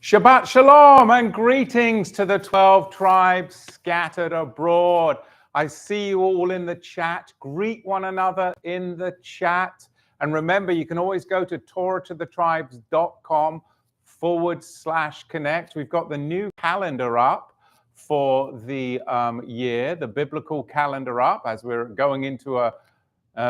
Shabbat Shalom and greetings to the 12 tribes scattered abroad. I see you all in the chat. Greet one another in the chat. And remember, you can always go to torahtothetribes.com/connect. We've got the new calendar up for the year, the biblical calendar up, as we're going into a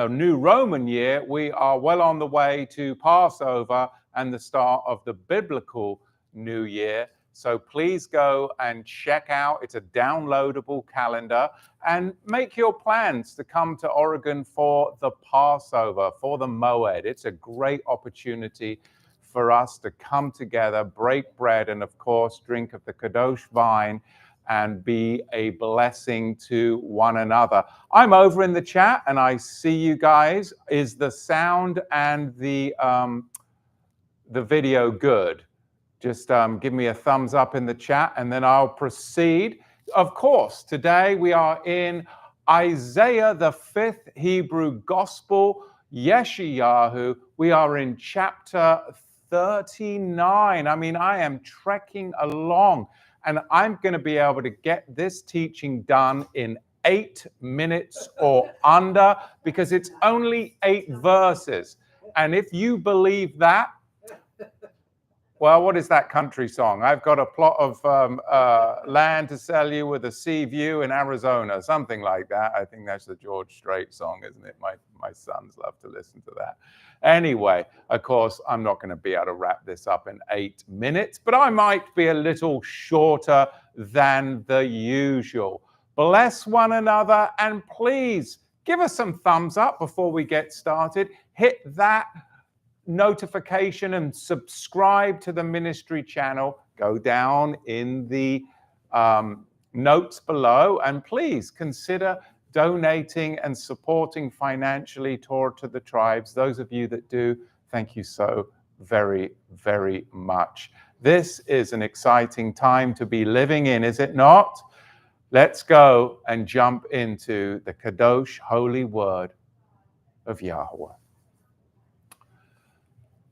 new Roman year. We are well on the way to Passover and the start of the biblical New Year. So please go and check out. It's a downloadable calendar and make your plans to come to Oregon for the Passover, for the Moed. It's a great opportunity for us to come together, break bread, and of course, drink of the Kadosh vine and be a blessing to one another. I'm over in the chat and I see you guys. Is the sound and the video good? Just give me a thumbs up in the chat and then I'll proceed. Of course, today we are in Isaiah, the 5th Hebrew Gospel, Yeshayahu. We are in chapter 39. I mean, I am trekking along and I'm going to be able to get this teaching done in 8 minutes or under because it's only 8 verses. And if you believe that, well, what is that country song? I've got a plot of land to sell you with a sea view in Arizona, something like that. I think that's the George Strait song, isn't it? My sons love to listen to that. Anyway, of course, I'm not going to be able to wrap this up in 8 minutes, but I might be a little shorter than the usual. Bless one another, and please give us some thumbs up before we get started. Hit that notification and subscribe to the ministry channel. Go down in the notes below and please consider donating and supporting financially Torah to the tribes. Those of you that do, thank you so very, very much. This is an exciting time to be living in, is it not? Let's go and jump into the Kadosh holy word of Yahweh.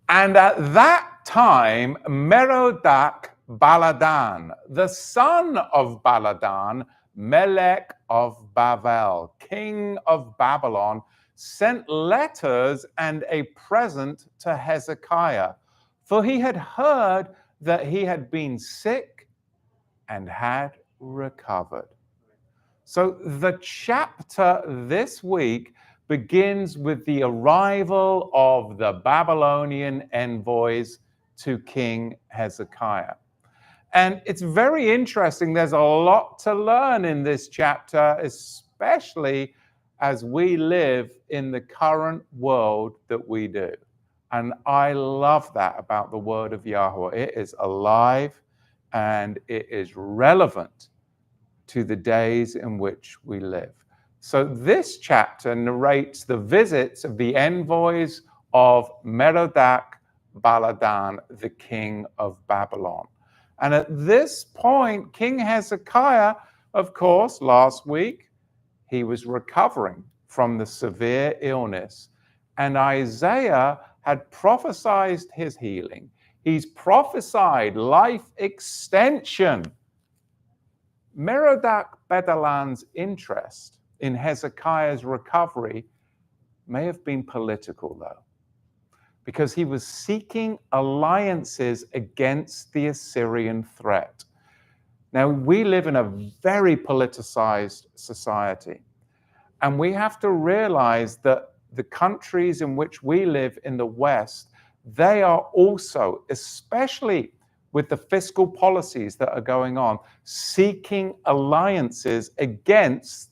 And at that time, Merodach Baladan, the son of Baladan, Melech of Bavel, king of Babylon, sent letters and a present to Hezekiah, for he had heard that he had been sick and had recovered. So the chapter this week begins with the arrival of the Babylonian envoys to King Hezekiah. And it's very interesting. There's a lot to learn in this chapter, especially as we live in the current world that we do. And I love that about the word of Yahweh. It is alive and it is relevant to the days in which we live. So this chapter narrates the visits of the envoys of Merodach Baladan, the king of Babylon. And at this point, King Hezekiah, of course, last week, he was recovering from the severe illness. And Isaiah had prophesied his healing. He's prophesied life extension. Merodach Baladan's interest in Hezekiah's recovery may have been political, though, because he was seeking alliances against the Assyrian threat. Now, we live in a very politicized society, and we have to realize that the countries in which we live in the West, they are also, especially with the fiscal policies that are going on, seeking alliances against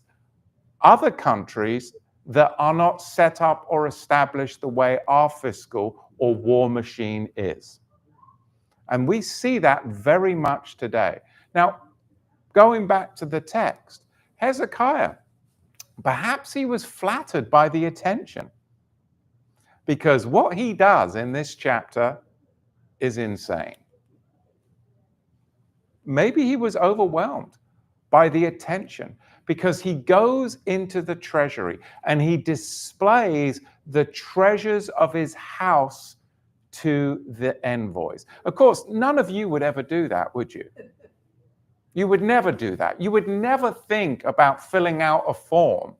other countries that are not set up or established the way our fiscal or war machine is. And we see that very much today. Now, going back to the text, Hezekiah, perhaps he was flattered by the attention, because what he does in this chapter is insane. Maybe he was overwhelmed by the attention, because he goes into the treasury and he displays the treasures of his house to the envoys. Of course, none of you would ever do that, would you? You would never do that. You would never think about filling out a form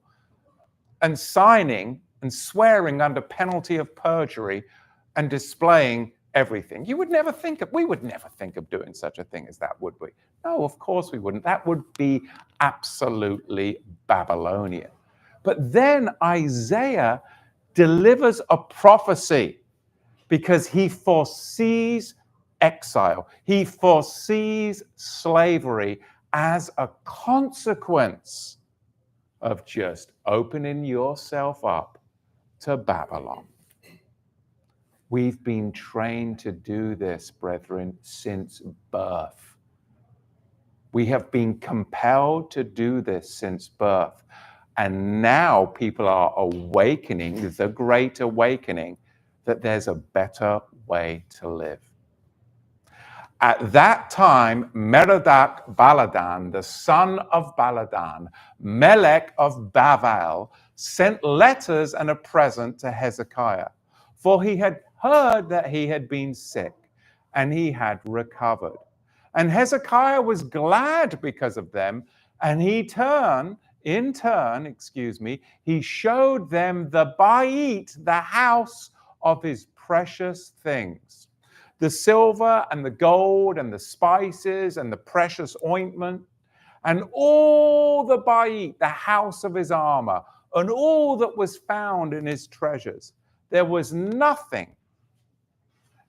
and signing and swearing under penalty of perjury and displaying everything. We would never think of doing such a thing as that, would we? No, of course we wouldn't. That would be absolutely Babylonian. But then Isaiah delivers a prophecy because he foresees exile. He foresees slavery as a consequence of just opening yourself up to Babylon. We've been trained to do this, brethren, since birth. We have been compelled to do this since birth. And now people are awakening, the great awakening, that there's a better way to live. At that time, Merodach-Baladan, the son of Baladan, Melech of Bavel, sent letters and a present to Hezekiah, for he had heard that he had been sick, and he had recovered. And Hezekiah was glad because of them, and he showed them the Bait, the house of his precious things, the silver and the gold and the spices and the precious ointment, and all the Bait, the house of his armor, and all that was found in his treasures. There was nothing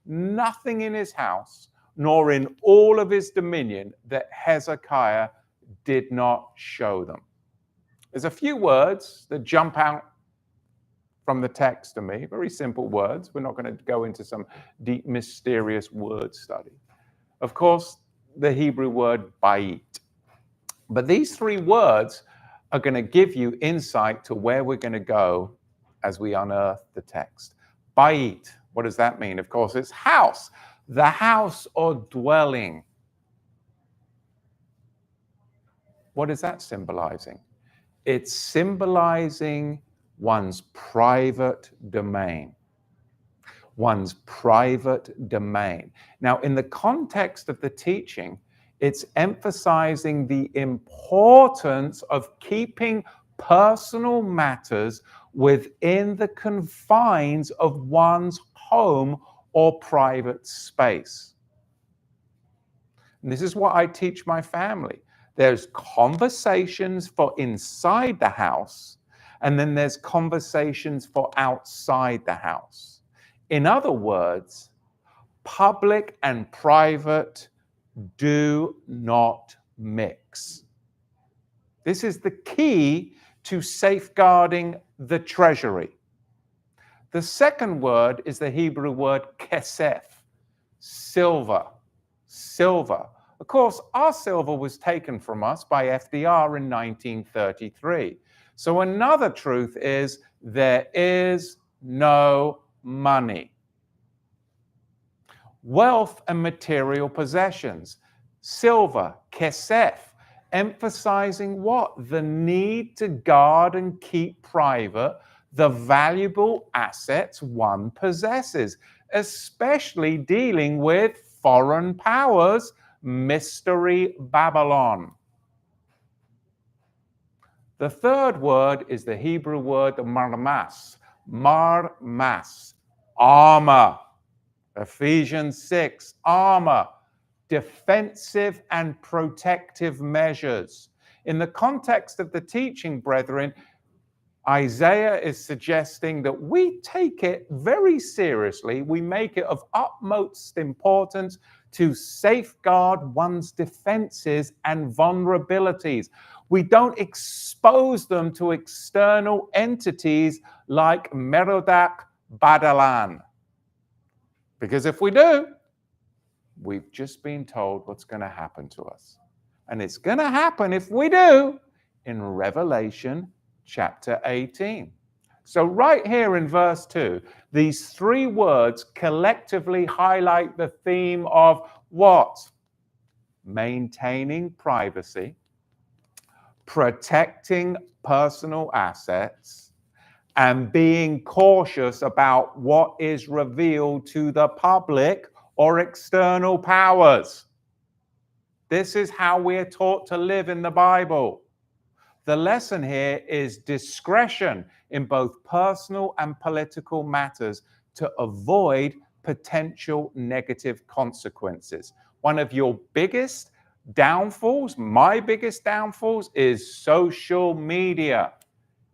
in his house, nor in all of his dominion, that Hezekiah did not show them. There's a few words that jump out from the text to me, very simple words. We're not going to go into some deep, mysterious word study. Of course, the Hebrew word Bait. But these three words are going to give you insight to where we're going to go as we unearth the text. Bait, what does that mean? Of course, it's house, the house or dwelling. What is that symbolizing? It's symbolizing one's private domain. One's private domain. Now, in the context of the teaching, it's emphasizing the importance of keeping personal matters within the confines of one's home or private space. And this is what I teach my family. There's conversations for inside the house, and then there's conversations for outside the house. In other words, public and private do not mix. This is the key to safeguarding the treasury. The second word is the Hebrew word kesef, silver. Silver. Of course, our silver was taken from us by FDR in 1933. So another truth is there is no money. Wealth and material possessions. Silver, kesef, emphasizing what? The need to guard and keep private the valuable assets one possesses, especially dealing with foreign powers, mystery Babylon. The third word is the Hebrew word marmas. Marmas, armor. Ephesians 6, armor, defensive and protective measures. In the context of the teaching, brethren, Isaiah is suggesting that we take it very seriously. We make it of utmost importance to safeguard one's defenses and vulnerabilities. We don't expose them to external entities like Merodach-Baladan. Because if we do, we've just been told what's going to happen to us. And it's going to happen if we do in Revelation chapter 18. So right here in verse 2, these three words collectively highlight the theme of what? Maintaining privacy, protecting personal assets, and being cautious about what is revealed to the public or external powers. This is how we're taught to live in the Bible. The lesson here is discretion in both personal and political matters to avoid potential negative consequences. One of your biggest downfalls, my biggest downfalls, is social media.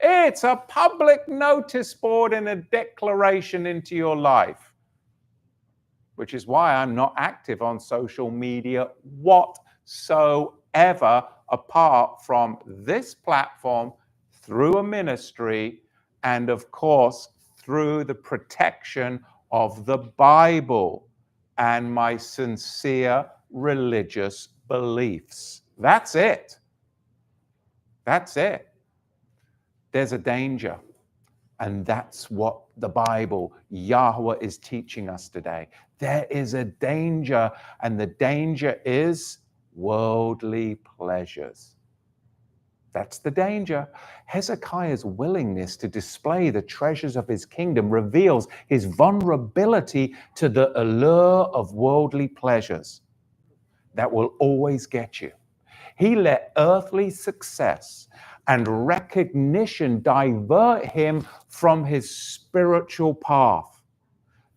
It's a public notice board and a declaration into your life, which is why I'm not active on social media whatsoever, apart from this platform, through a ministry, and of course, through the protection of the Bible and my sincere religious beliefs. That's it. That's it. There's a danger. And that's what the Bible, Yahweh, is teaching us today. There is a danger, and the danger is worldly pleasures. That's the danger. Hezekiah's willingness to display the treasures of his kingdom reveals his vulnerability to the allure of worldly pleasures that will always get you. He let earthly success and recognition divert him from his spiritual path,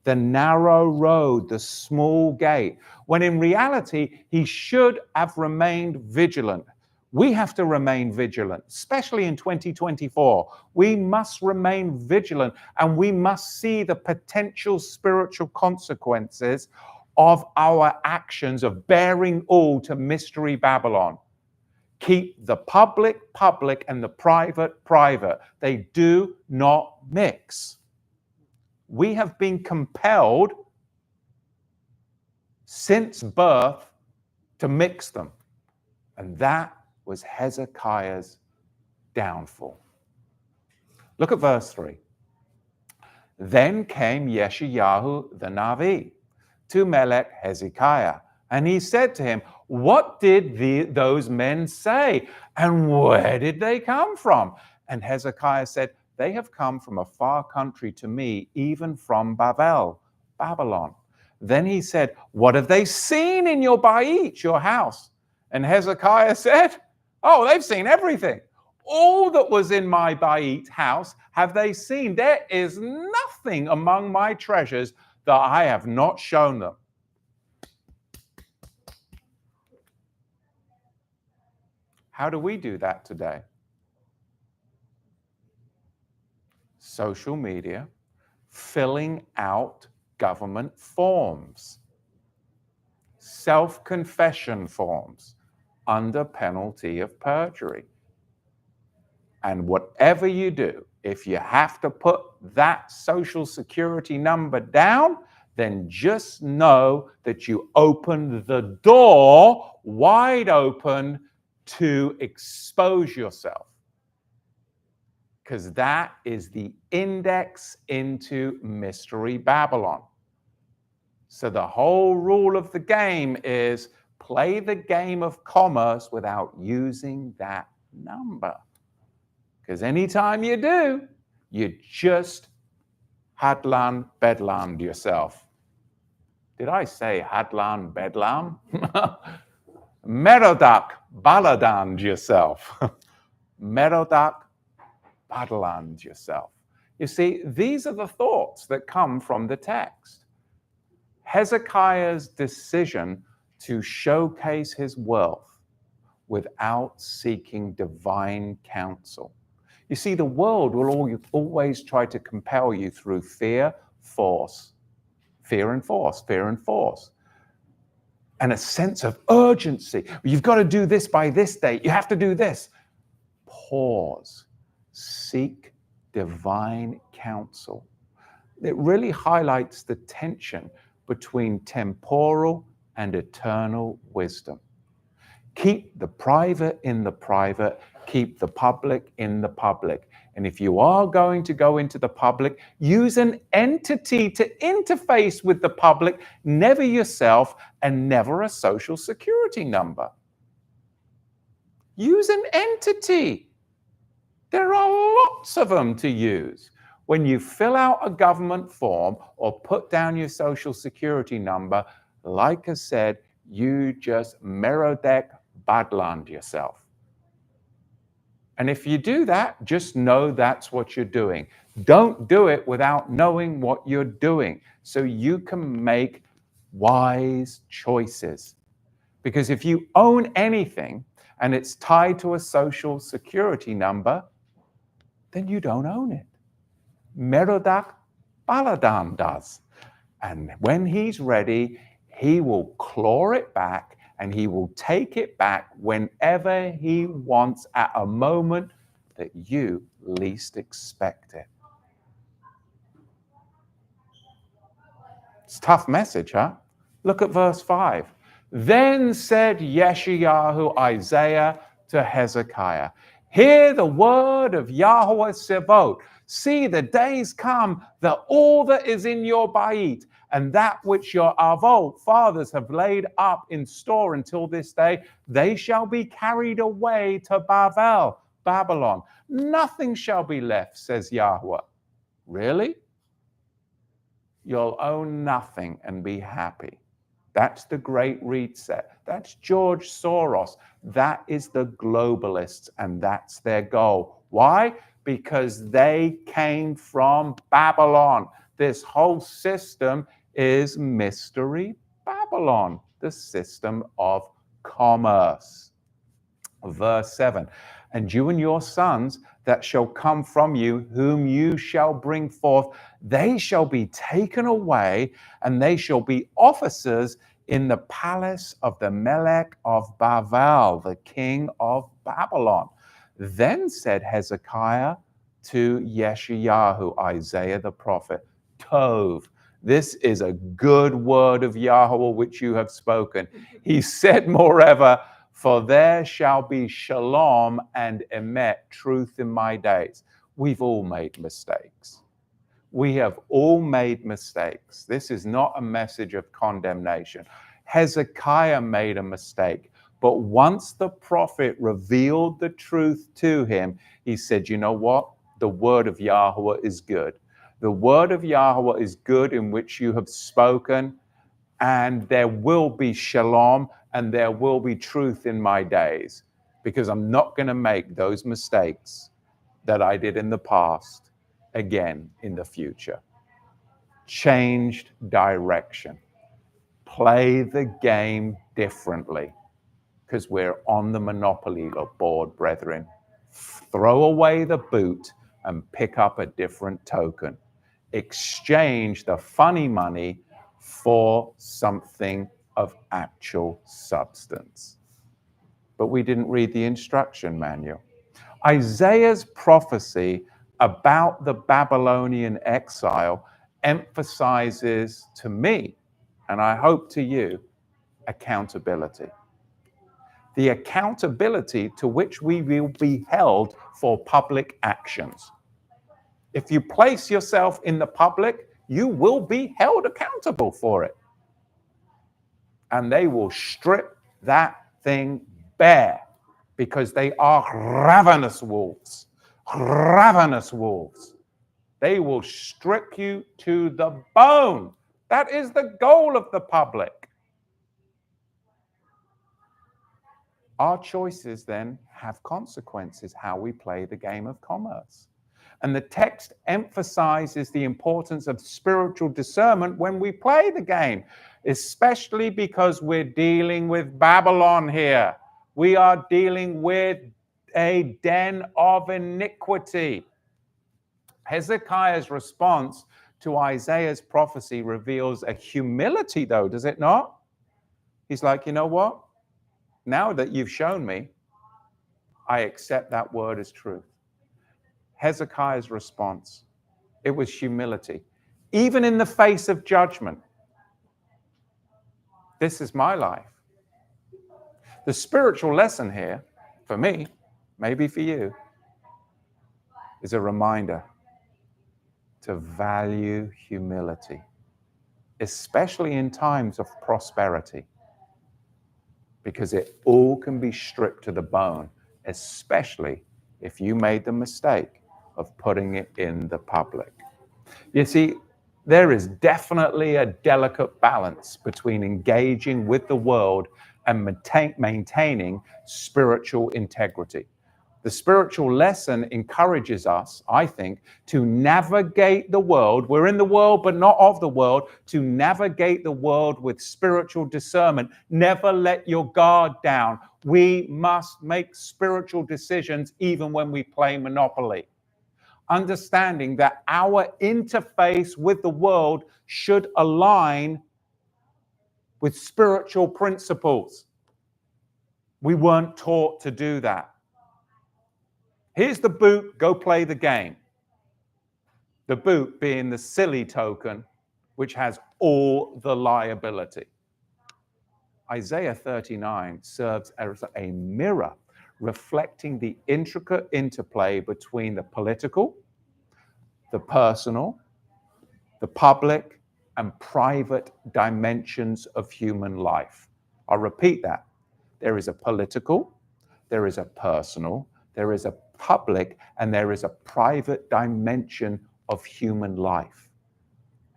the narrow road, the small gate, when in reality, he should have remained vigilant. We have to remain vigilant, especially in 2024. We must remain vigilant, and we must see the potential spiritual consequences of our actions of bearing all to Mystery Babylon. Keep the public public and the private private. They do not mix. We have been compelled since birth to mix them. And that was Hezekiah's downfall. Look at verse 3. Then came Yeshayahu the Navi to Melech Hezekiah, and he said to him, what did those men say? And where did they come from? And Hezekiah said, they have come from a far country to me, even from Babylon. Then he said, what have they seen in your bait, your house? And Hezekiah said, oh, they've seen everything. All that was in my bait house have they seen. There is nothing among my treasures that I have not shown them. How do we do that today? Social media, filling out government forms, self-confession forms under penalty of perjury. And whatever you do, if you have to put that social security number down, then just know that you opened the door wide open to expose yourself, because that is the index into Mystery Babylon. So the whole rule of the game is play the game of commerce without using that number, because anytime you do, you just hadlan bedlam yourself. Did I say hadlan bedlam? Merodak baladand yourself. Merodak baladand yourself. You see, these are the thoughts that come from the text. Hezekiah's decision to showcase his wealth without seeking divine counsel. You see, the world will always try to compel you through fear, force, fear and force, fear and force. And a sense of urgency. You've got to do this by this date. You have to do this. Pause. Seek divine counsel. It really highlights the tension between temporal and eternal wisdom. Keep the private in the private. Keep the public in the public. And if you are going to go into the public, use an entity to interface with the public, never yourself, and never a social security number. Use an entity. There are lots of them to use. When you fill out a government form or put down your social security number, like I said, you just merodek badland yourself. And if you do that, just know that's what you're doing. Don't do it without knowing what you're doing so you can make wise choices. Because if you own anything and it's tied to a social security number, then you don't own it. Merodach Baladan does. And when he's ready, he will claw it back and he will take it back whenever he wants at a moment that you least expect it. It's a tough message, huh? Look at verse 5. Then said Yeshayahu Isaiah to Hezekiah, hear the word of Yahweh Sevot. See, the days come that all that is in your Bait and that which your Avot fathers have laid up in store until this day, they shall be carried away to Babylon. Nothing shall be left, says Yahweh. Really? You'll own nothing and be happy. That's the Great Reset. That's George Soros. That is the globalists, and that's their goal. Why? Because they came from Babylon. This whole system is Mystery Babylon, the system of commerce. Verse 7, and you and your sons that shall come from you, whom you shall bring forth, they shall be taken away, and they shall be officers in the palace of the Melech of Bavel, the king of Babylon. Then said Hezekiah to Yeshayahu, Isaiah the prophet, Tov, this is a good word of Yahweh which you have spoken. He said, moreover, for there shall be shalom and emet, truth in my days. We've all made mistakes. We have all made mistakes. This is not a message of condemnation. Hezekiah made a mistake, but once the prophet revealed the truth to him, he said, you know what? The word of Yahweh is good. The word of Yahweh is good in which you have spoken, and there will be shalom and there will be truth in my days, because I'm not going to make those mistakes that I did in the past again in the future. Changed direction. Play the game differently, because we're on the Monopoly board, brethren. Throw away the boot and pick up a different token. Exchange the funny money for something of actual substance. But we didn't read the instruction manual. Isaiah's prophecy about the Babylonian exile emphasizes to me, and I hope to you, accountability. The accountability to which we will be held for public actions. If you place yourself in the public, you will be held accountable for it. And they will strip that thing bare, because they are ravenous wolves. Ravenous wolves. They will strip you to the bone. That is the goal of the public. Our choices then have consequences, how we play the game of commerce. And the text emphasizes the importance of spiritual discernment when we play the game, especially because we're dealing with Babylon here. We are dealing with a den of iniquity. Hezekiah's response to Isaiah's prophecy reveals a humility, though, does it not? He's like, you know what? Now that you've shown me, I accept that word as truth. Hezekiah's response, it was humility, even in the face of judgment. This is my life. The spiritual lesson here, for me, maybe for you, is a reminder to value humility, especially in times of prosperity, because it all can be stripped to the bone, especially if you made the mistake of putting it in the public. You see, there is definitely a delicate balance between engaging with the world and maintaining spiritual integrity. The spiritual lesson encourages us, I think, to navigate the world. We're in the world, but not of the world. To navigate the world with spiritual discernment. Never let your guard down. We must make spiritual decisions even when we play Monopoly. Understanding that our interface with the world should align with spiritual principles. We weren't taught to do that. Here's the boot, go play the game. The boot being the silly token, which has all the liability. Isaiah 39 serves as a mirror reflecting the intricate interplay between the political, the personal, the public, and private dimensions of human life. I'll repeat that. There is a political, there is a personal, there is a public, and there is a private dimension of human life.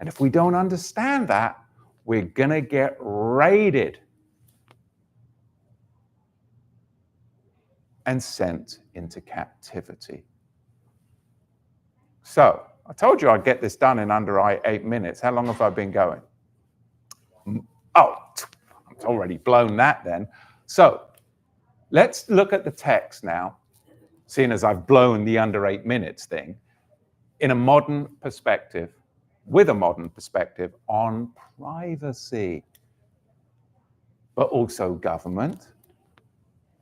And if we don't understand that, we're going to get raided and sent into captivity. So, I told you I'd get this done in under 8 minutes. How long have I been going? Oh, I've already blown that then. So, let's look at the text now, seeing as I've blown the under 8 minutes thing, in a modern perspective, with a modern perspective on privacy, but also government.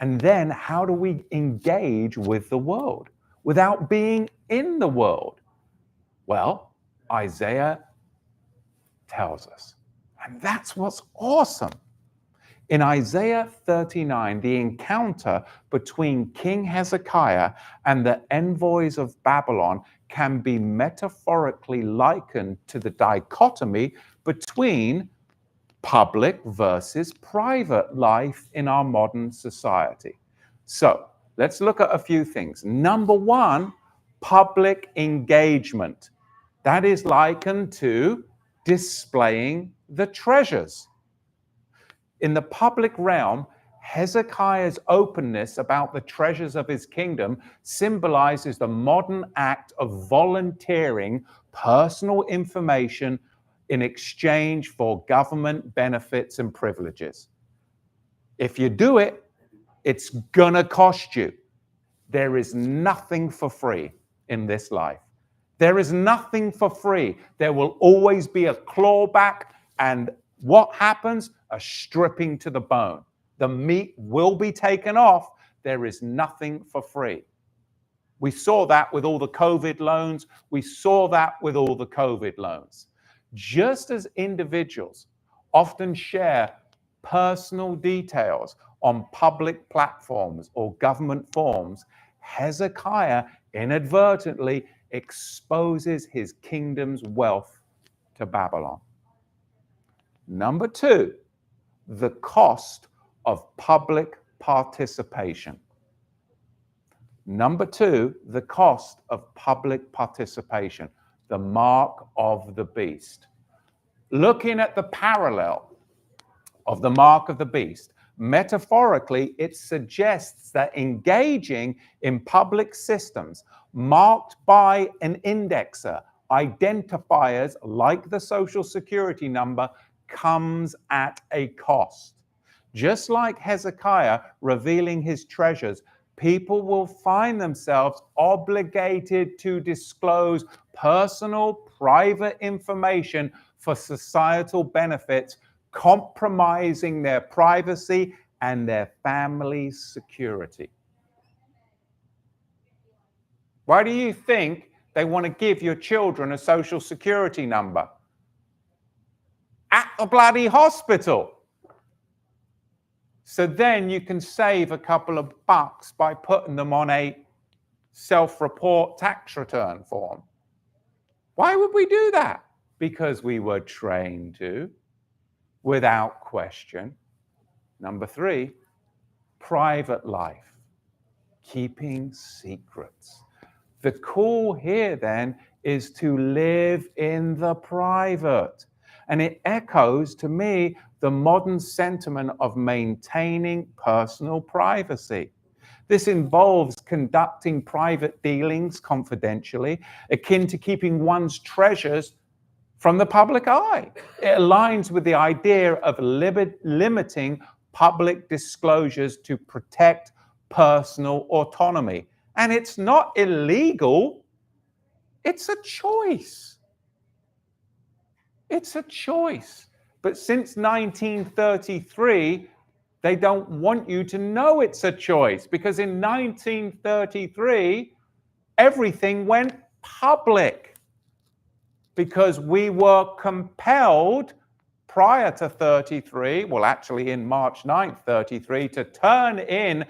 And then how do we engage with the world without being in the world? Well, Isaiah tells us, and that's what's awesome. In Isaiah 39, the encounter between King Hezekiah and the envoys of Babylon can be metaphorically likened to the dichotomy between public versus private life in our modern society. So let's look at a few things. Number one, public engagement. That is likened to displaying the treasures. In the public realm, Hezekiah's openness about the treasures of his kingdom symbolizes the modern act of volunteering personal information in exchange for government benefits and privileges. If you do it, it's gonna cost you. There is nothing for free in this life. There is nothing for free. There will always be a clawback, and what happens? A stripping to the bone. The meat will be taken off. There is nothing for free. We saw that with all the COVID loans. We saw that with all the COVID loans. Just as individuals often share personal details on public platforms or government forms, Hezekiah inadvertently exposes his kingdom's wealth to Babylon. Number two, the cost of public participation. Number two, the cost of public participation, the mark of the beast. Looking at the parallel of the mark of the beast, metaphorically, it suggests that engaging in public systems marked by an indexer, identifiers like the Social Security number, comes at a cost. Just like Hezekiah revealing his treasures, people will find themselves obligated to disclose personal, private information for societal benefits, compromising their privacy and their family's security. Why do you think they want to give your children a Social Security number? At the bloody hospital. So then you can save a couple of bucks by putting them on a self-report tax return form. Why would we do that? Because we were trained to, without question. Number three, private life. keeping secrets. The call here then is to live in the private. And it echoes to me the modern sentiment of maintaining personal privacy. This involves conducting private dealings confidentially, akin to keeping one's treasures from the public eye. It aligns with the idea of limiting public disclosures to protect personal autonomy. And it's not illegal, it's a choice. It's a choice. But since 1933, they don't want you to know it's a choice, because in 1933, everything went public because we were compelled prior to 33, well, actually in March 9th, 33, to turn in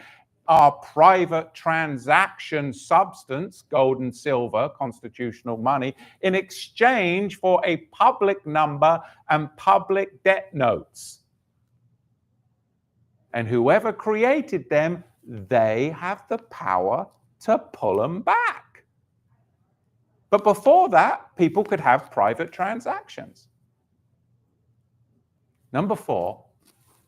our private transaction substance, gold and silver, constitutional money, in exchange for a public number and public debt notes. And whoever created them, they have the power to pull them back. But before that, people could have private transactions. Number 4,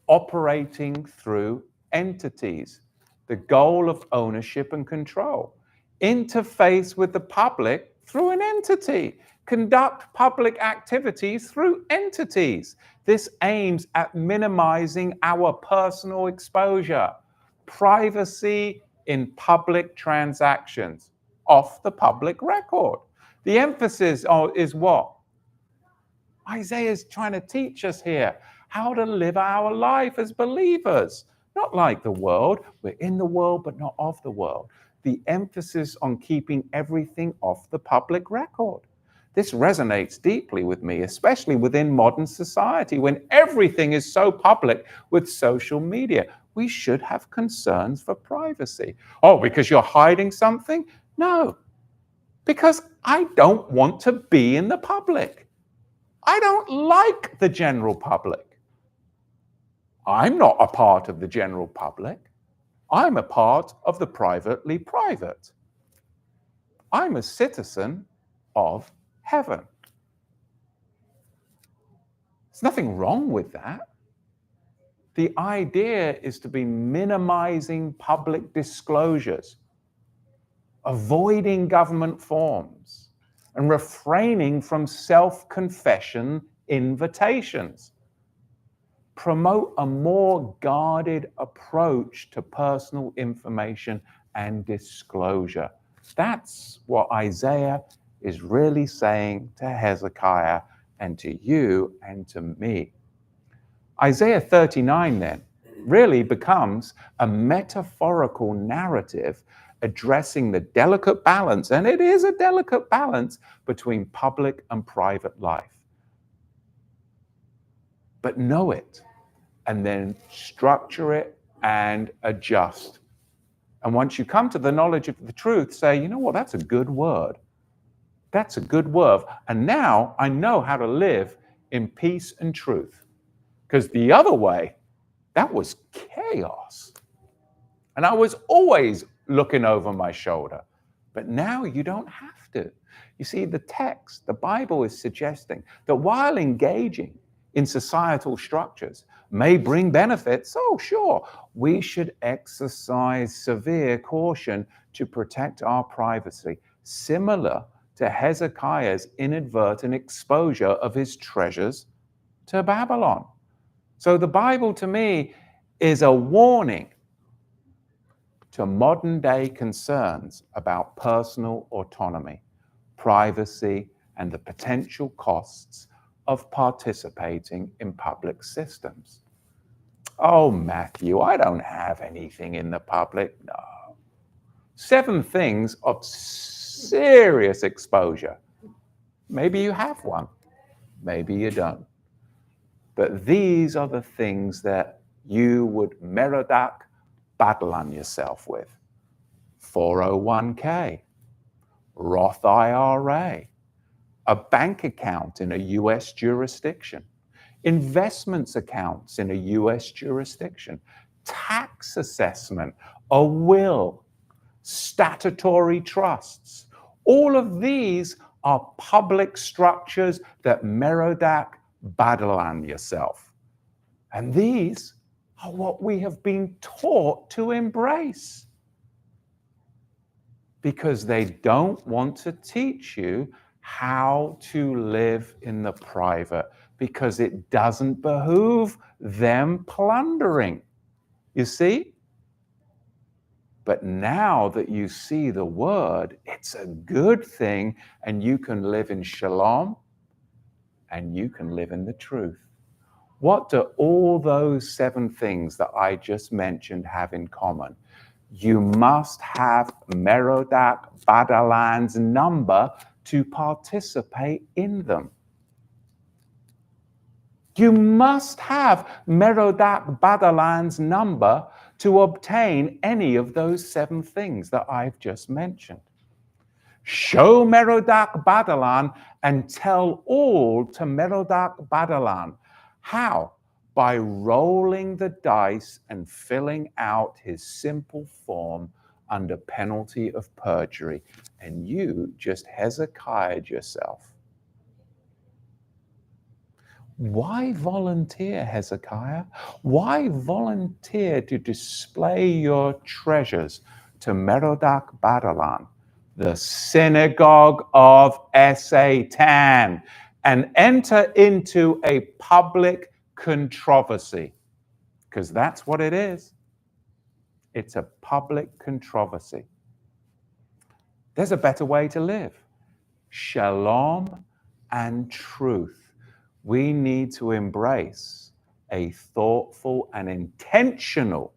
operating through entities. The goal of ownership and control. Interface with the public through an entity. Conduct public activities through entities. This aims at minimizing our personal exposure. Privacy in public transactions, off the public record. The emphasis is what? Isaiah is trying to teach us here how to live our life as believers. Not like the world. We're in the world, but not of the world. The emphasis on keeping everything off the public record. This resonates deeply with me, especially within modern society, when everything is so public with social media. We should have concerns for privacy. Oh, because you're hiding something? No, because I don't want to be in the public. I don't like the general public. I'm not a part of the general public. I'm a part of the privately private. I'm a citizen of heaven. There's nothing wrong with that. The idea is to be minimizing public disclosures, avoiding government forms, and refraining from self-confession invitations. Promote a more guarded approach to personal information and disclosure. That's what Isaiah is really saying to Hezekiah and to you and to me. Isaiah 39 then really becomes a metaphorical narrative addressing the delicate balance, and it is a delicate balance, between public and private life. But know it, and then structure it and adjust. And once you come to the knowledge of the truth, say, you know what, that's a good word. That's a good word. And now I know how to live in peace and truth. Because the other way, that was chaos. And I was always looking over my shoulder. But now you don't have to. You see, the text, the Bible is suggesting that while engaging in societal structures may bring benefits, oh sure, we should exercise severe caution to protect our privacy, similar to Hezekiah's inadvertent exposure of his treasures to Babylon. So the Bible to me is a warning to modern day concerns about personal autonomy, privacy, and the potential costs of participating in public systems. Oh, Matthew, I don't have anything in the public. No. 7 things of serious exposure. Maybe you have one, maybe you don't. But these are the things that you would Merodach battle on yourself with. 401k, Roth IRA, a bank account in a US jurisdiction, investments accounts in a US jurisdiction, tax assessment, a will, statutory trusts. All of these are public structures that Merodach Badalan yourself. And these are what we have been taught to embrace, because they don't want to teach you how to live in the private, because it doesn't behoove them plundering. You see? But now that you see the word, it's a good thing, and you can live in shalom and you can live in the truth. What do all those 7 things that I just mentioned have in common? You must have Merodach Badalan's number to participate in them. You must have Merodach Badalan's number to obtain any of those 7 things that I've just mentioned. Show Merodach Badalan and tell all to Merodach Badalan. How? By rolling the dice and filling out his simple form under penalty of perjury. And you just Hezekiah'd yourself. Why volunteer, Hezekiah? Why volunteer to display your treasures to Merodach Badalan, the synagogue of Satan, and enter into a public controversy? Because that's what it is. It's a public controversy. There's a better way to live. Shalom and truth. We need to embrace a thoughtful and intentional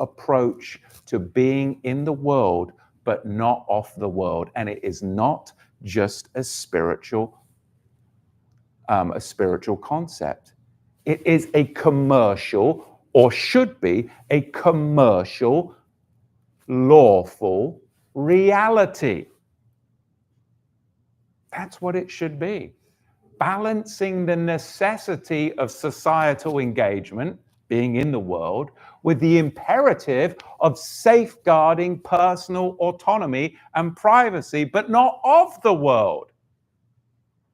approach to being in the world, but not of the world. And it is not just a spiritual concept. It is a commercial, or should be a commercial, lawful reality. That's what it should be. Balancing the necessity of societal engagement, being in the world, with the imperative of safeguarding personal autonomy and privacy, but not of the world.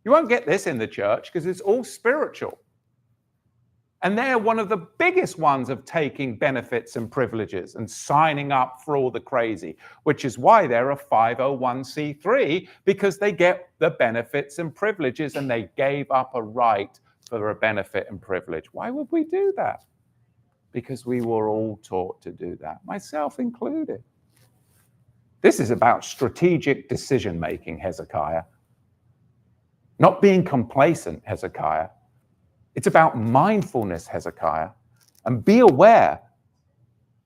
You won't get this in the church because it's all spiritual. And they're one of the biggest ones of taking benefits and privileges and signing up for all the crazy, which is why they're a 501c3, because they get the benefits and privileges, and they gave up a right for a benefit and privilege. Why would we do that? Because we were all taught to do that, myself included. This is about strategic decision-making, Hezekiah. Not being complacent, Hezekiah. It's about mindfulness, Hezekiah. And be aware,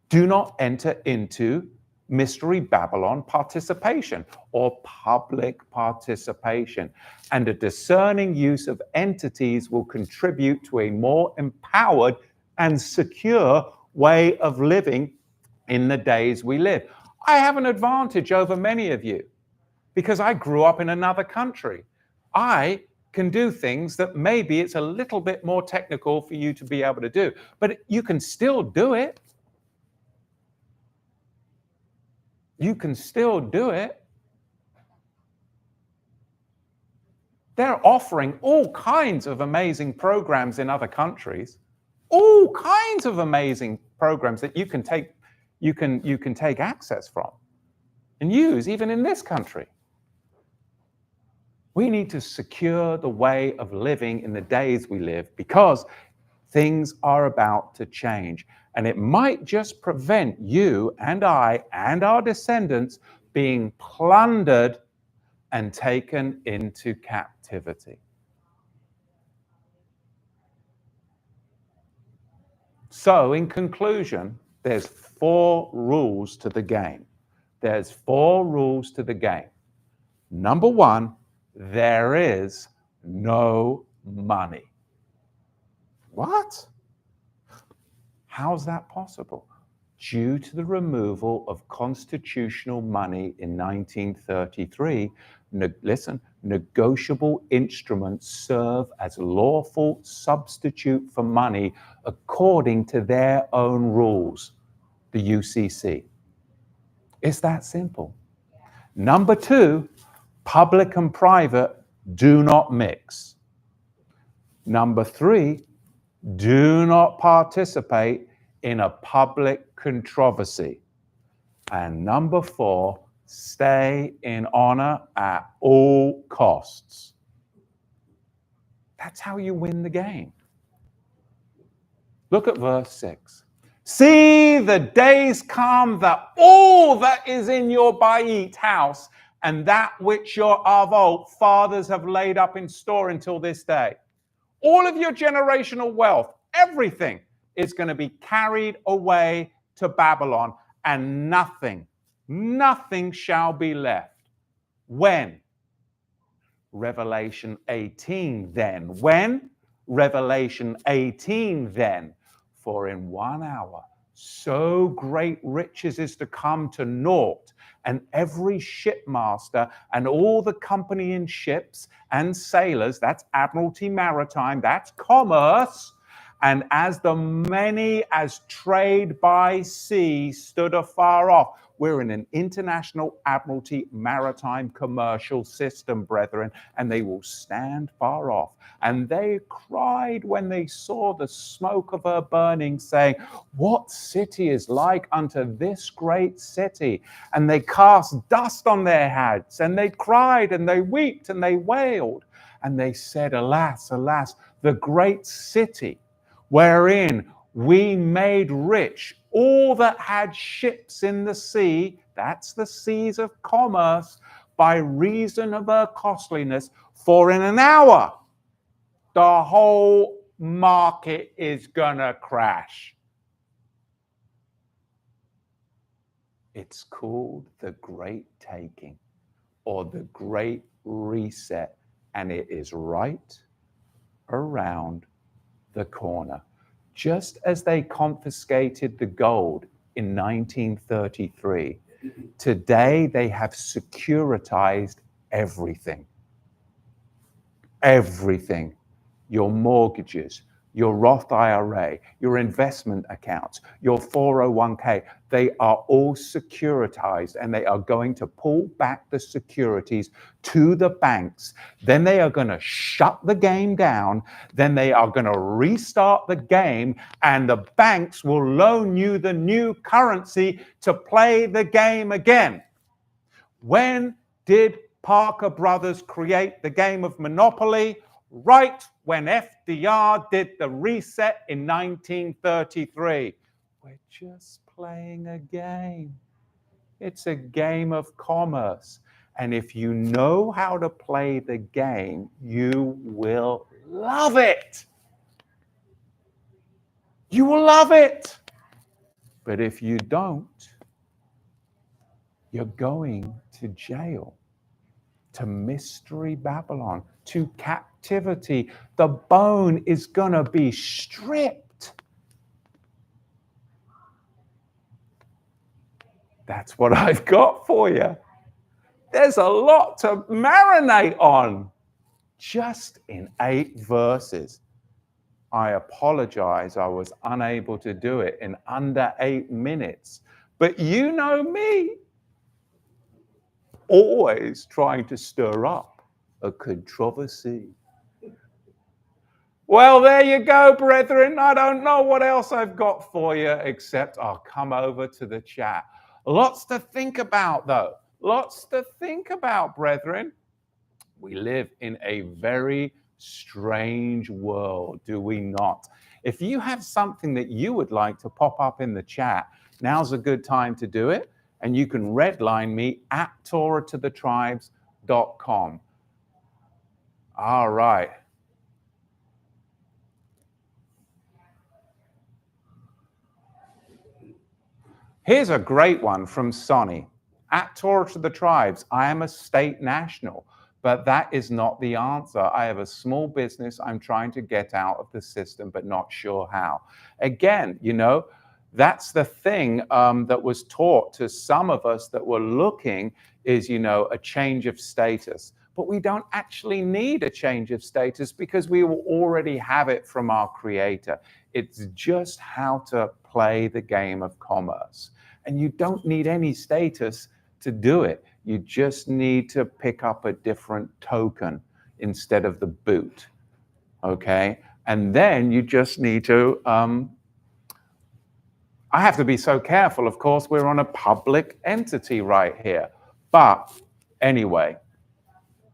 do not enter into Mystery Babylon participation or public participation. And a discerning use of entities will contribute to a more empowered and secure way of living in the days we live. I have an advantage over many of you because I grew up in another country. I can do things that maybe it's a little bit more technical for you to be able to do, but you can still do it. You can still do it. They're offering all kinds of amazing programs in other countries, all kinds of amazing programs that you can take access from and use even in this country. We need to secure the way of living in the days we live, because things are about to change. And it might just prevent you and I and our descendants being plundered and taken into captivity. So in conclusion, there's 4 rules to the game. There's 4 rules to the game. Number 1, there is no money. What? How's that possible? Due to the removal of constitutional money in 1933, negotiable instruments serve as lawful substitute for money according to their own rules, the UCC. It's that simple. Number two, public and private do not mix. Number three, do not participate in a public controversy. And number four, stay in honor at all costs. That's how you win the game. Look at verse 6. See, the days come that all that is in your Bait house and that which your of old fathers have laid up in store until this day, all of your generational wealth, everything is going to be carried away to Babylon, and nothing shall be left. When? Revelation 18 then. When? Revelation 18 then. For in 1 hour so great riches is to come to naught, and every shipmaster and all the company in ships and sailors, that's admiralty maritime, that's commerce, and as the many as trade by sea stood afar off. We're in an international admiralty maritime commercial system, brethren, and they will stand far off. And they cried when they saw the smoke of her burning, saying, what city is like unto this great city? And they cast dust on their heads, and they cried, and they wept, and they wailed. And they said, alas, alas, the great city, wherein we made rich all that had ships in the sea, that's the seas of commerce, by reason of her costliness, for in an hour the whole market is gonna crash. It's called the Great Taking or the Great Reset, and it is right around the corner. Just as they confiscated the gold in 1933, today they have securitized everything. Everything. Your mortgages, your Roth IRA, your investment accounts, your 401k, they are all securitized, and they are going to pull back the securities to the banks. Then they are going to shut the game down. Then they are going to restart the game, and the banks will loan you the new currency to play the game again. When did Parker Brothers create the game of Monopoly? Right when FDR did the reset in 1933. We're just playing a game. It's a game of commerce. And if you know how to play the game, you will love it. You will love it. But if you don't, you're going to jail, to Mystery Babylon, to captivity. The bone is going to be stripped. That's what I've got for you. There's a lot to marinate on just in 8 verses. I apologize, I was unable to do it in under 8 minutes. But you know me, always trying to stir up a controversy. Well, there you go, brethren. I don't know what else I've got for you, except I'll come over to the chat. Lots to think about, though. Lots to think about, brethren. We live in a very strange world, do we not? If you have something that you would like to pop up in the chat, now's a good time to do it. And you can redline me at TorahToTheTribes.com. All right. Here's a great one from Sonny. At Torah to the Tribes, I am a state national, but that is not the answer. I have a small business I'm trying to get out of the system, but not sure how. Again, you know, that's the thing that was taught to some of us that were looking is, you know, a change of status. But we don't actually need a change of status because we will already have it from our Creator. It's just how to play the game of commerce. And you don't need any status to do it. You just need to pick up a different token instead of the boot, okay? And then you just need to, I have to be so careful, of course, we're on a public entity right here. But anyway,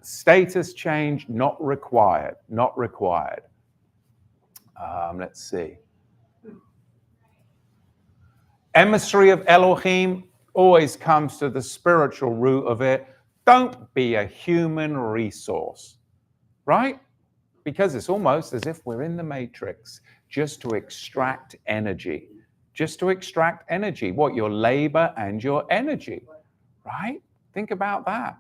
status change not required, not required. Let's see. Emissary of Elohim always comes to the spiritual root of it. Don't be a human resource, right? Because it's almost as if we're in the matrix just to extract energy, just to extract energy, what, your labor and your energy, right? Think about that.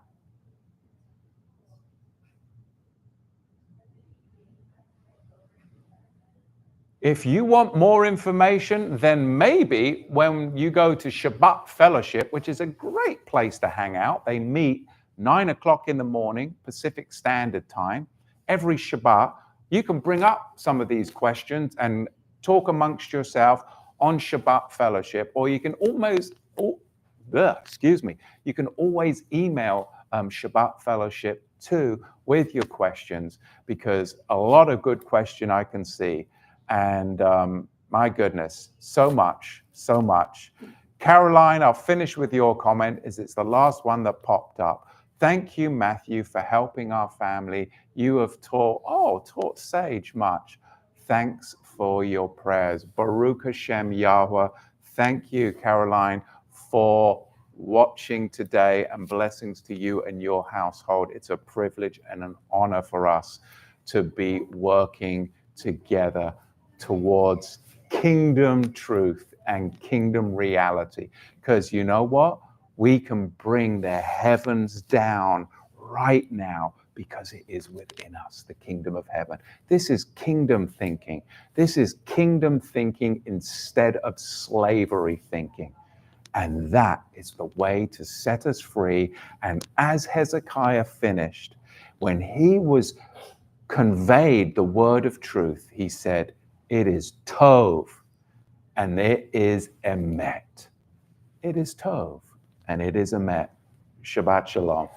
If you want more information, then maybe when you go to Shabbat Fellowship, which is a great place to hang out, they meet 9 o'clock in the morning, Pacific Standard Time, every Shabbat. You can bring up some of these questions and talk amongst yourself on Shabbat Fellowship, or you can you can always email Shabbat Fellowship too with your questions, because a lot of good question I can see. And my goodness, so much, so much. Caroline, I'll finish with your comment, as it's the last one that popped up. Thank you, Matthew, for helping our family. You have taught Sage much. Thanks for your prayers. Baruch Hashem Yahweh. Thank you, Caroline, for watching today, and blessings to you and your household. It's a privilege and an honor for us to be working together towards kingdom truth and kingdom reality. Because you know what? We can bring the heavens down right now, because it is within us, the kingdom of heaven. This is kingdom thinking. This is kingdom thinking instead of slavery thinking. And that is the way to set us free. And as Hezekiah finished, when he was conveyed the word of truth, he said, it is Tov and it is Emet. It is Tov and it is Emet. Shabbat Shalom.